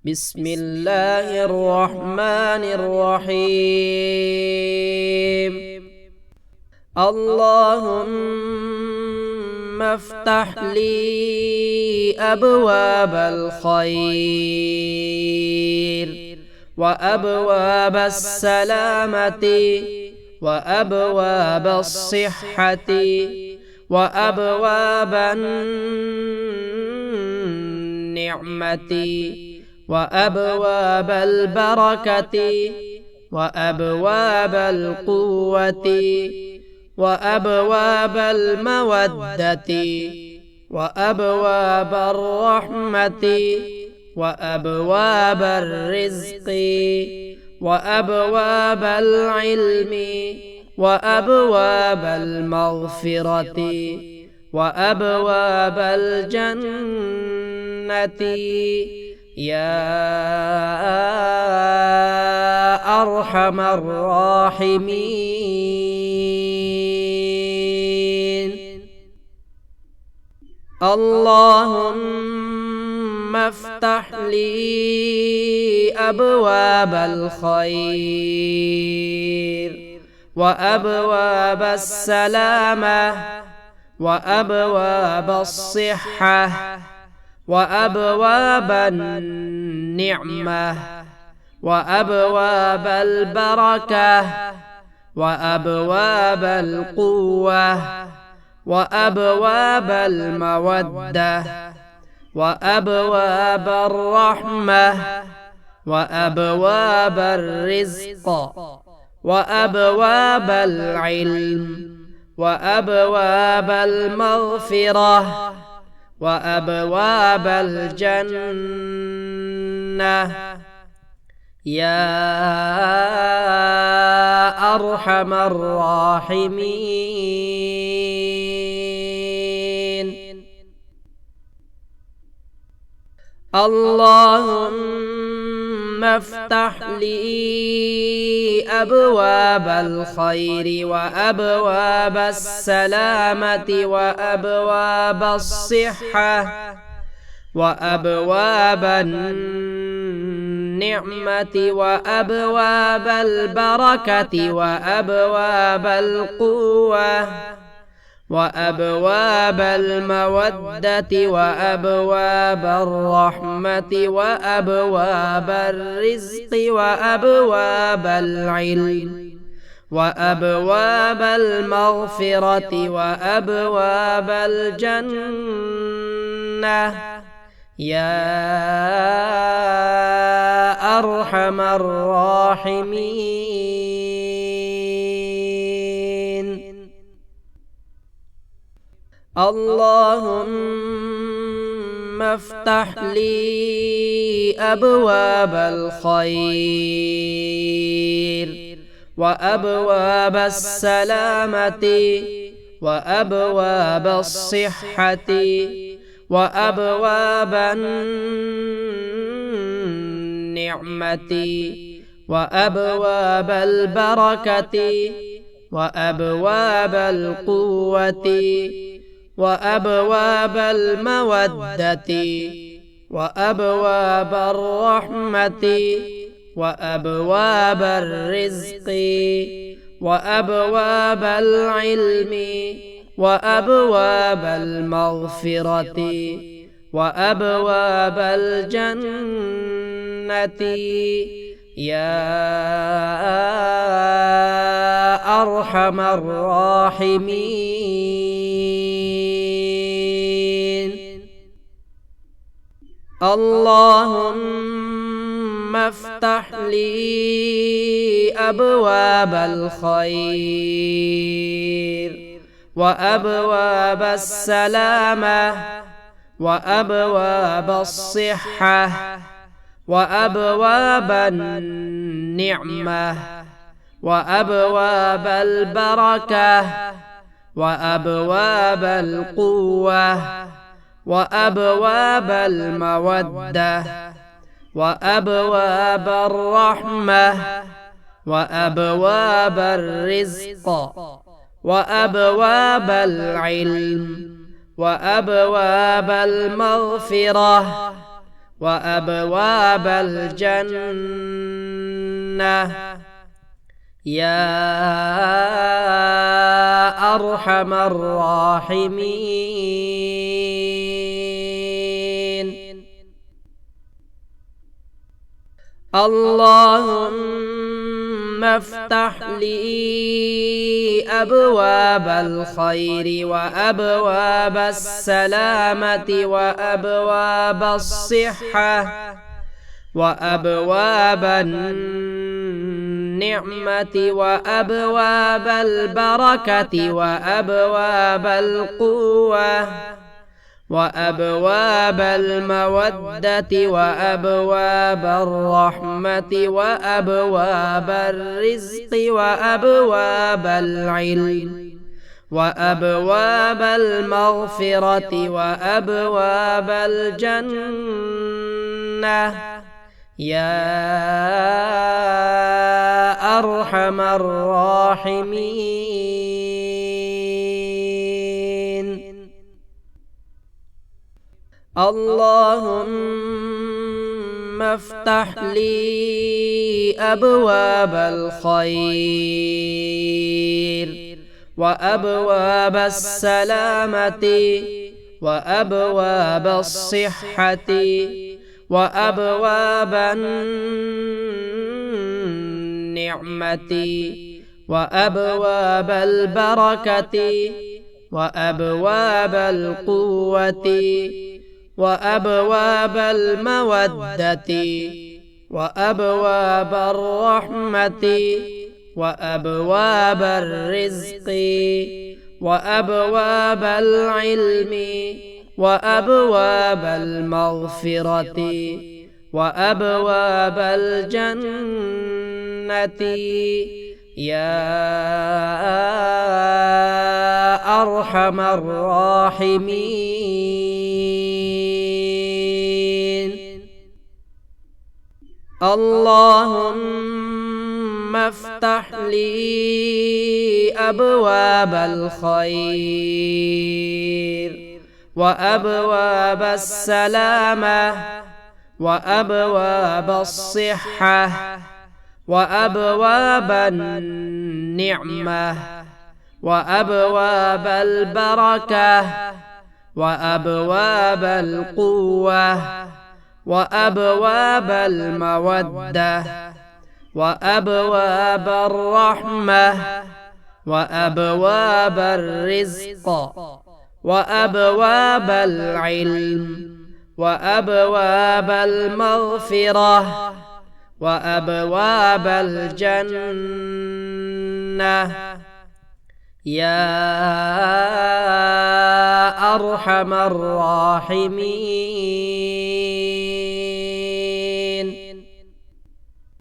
بسم الله الرحمن الرحيم. اللهم افتح لي أبواب الخير وأبواب السلامة وأبواب الصحة وأبواب النعمة وأبواب البركة وأبواب القوة وأبواب المودة وأبواب الرحمة وأبواب الرزق وأبواب العلم وأبواب المغفرة وأبواب الجنة يا أرحم الراحمين. اللهم افتح لي أبواب الخير وأبواب السلامة وأبواب الصحة وأبواب النعمة وأبواب البركة وأبواب القوة وأبواب المودة وأبواب الرحمة وأبواب الرزق وأبواب العلم وأبواب المغفرة وأبواب الجنة يا أرحم الراحمين. اللهم افتح لي أبواب الخير وأبواب السلامة وأبواب الصحة وأبواب النعمة وأبواب البركة وأبواب القوة وأبواب المودة وأبواب الرحمة وأبواب الرزق وأبواب العلم وأبواب المغفرة وأبواب الجنة يا أرحم الراحمين. اللهم افتح لي أبواب الخير وأبواب السلامة وأبواب الصحة وأبواب النعمة وأبواب البركة وأبواب القوة وأبواب المودة وأبواب الرحمة وأبواب الرزق وأبواب العلم وأبواب المغفرة وأبواب الجنة يا أرحم الراحمين. اللهم افتح لي أبواب الخير وأبواب السلامة وأبواب الصحة وأبواب النعمة وأبواب البركة وأبواب القوة وأبواب المودة وأبواب الرحمة وأبواب الرزق وأبواب العلم وأبواب المغفرة وأبواب الجنة يا أرحم الراحمين. اللهم افتح لي أبواب الخير وأبواب السلامة وأبواب الصحة وأبواب النعمة وأبواب البركة وأبواب القوة وأبواب المودة وأبواب الرحمة وأبواب الرزق وأبواب العلم وأبواب المغفرة وأبواب الجنة يا أرحم الراحمين. اللهم افتح لي أبواب الخير وأبواب السلامة وأبواب الصحة وأبواب النعمة وأبواب البركة وأبواب القوة وأبواب المودة وأبواب الرحمة وأبواب الرزق وأبواب العلم وأبواب المغفرة وأبواب الجنة يا أرحم الراحمين. اللهم افتح لي أبواب الخير وأبواب السلامة وأبواب الصحة وأبواب النعمة وأبواب البركة وأبواب القوة وأبواب المودة وأبواب الرحمة وأبواب الرزق وأبواب العلم وأبواب المغفرة وأبواب الجنة يا أرحم الراحمين.